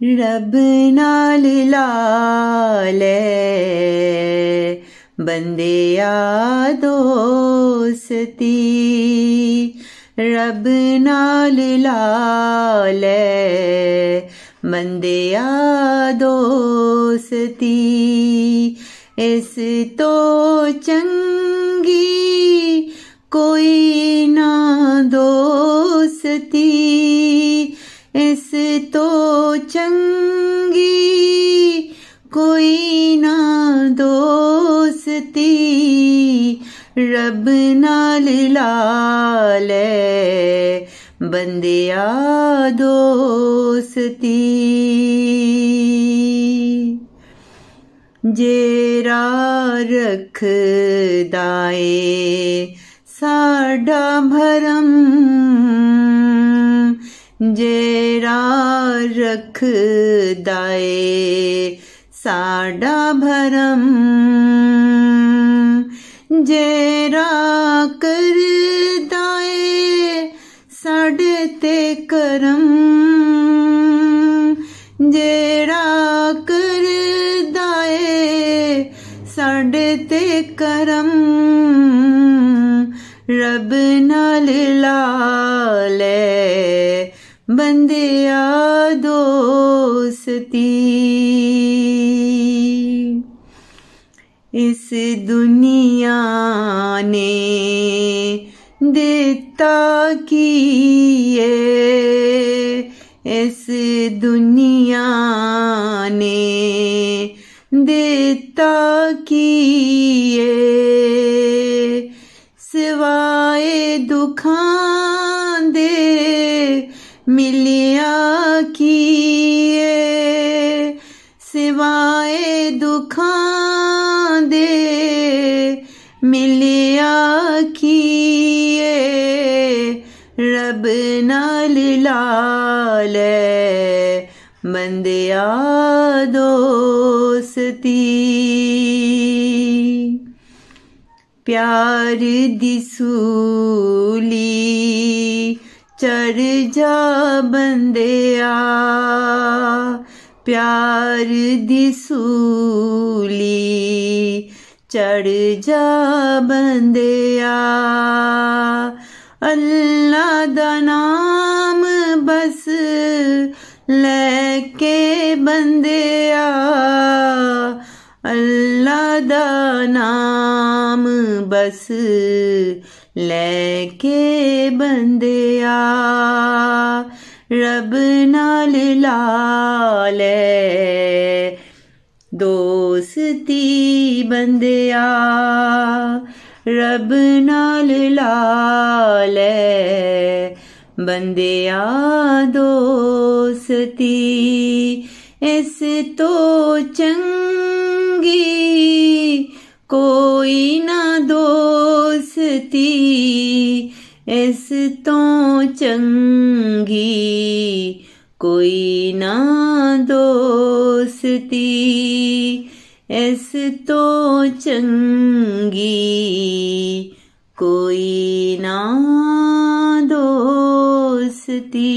रब नाल लाले बंदिया दोस्ती, रब नाल लाले बंदिया दोस्ती। इस तो चंगी कोई ना दोस्ती, इस तो चंगी कोई ना दोस्ती। रब नाल लाले बंदिया दोस्ती। जेरा रखदा ए साडा भरम, जेरा रखदा ए साडा भरम, जेरा करदा ए साडे ते करम, जेरा करदा ए साडे ते करम। रब नाल लाले बंदिया दोस्ती। इस दुनिया ने देता की इस दुनिया ने देता की सिवाए दुखां दे मिलिया की, सिवाए दुखां दे मिलिया की। रब नाल लाले बंदिया दोस्ती। प्यार दी सूली चढ़ जा बंदिया, प्यार दी सूली चढ़ जा बंदिया। अल्लाह दा नाम बस लेके बंदिया, अल्लाह दा नाम बस लेके बंदिया। रब नाल लाले दोस्ती बंदिया, रब नाल लाले बंदिया दोस्ती। इस तो चंगी कोई ना दोस्ती, इस तो चंगी कोई ना दोस्ती, इस तो चंगी कोई ना दोस्ती।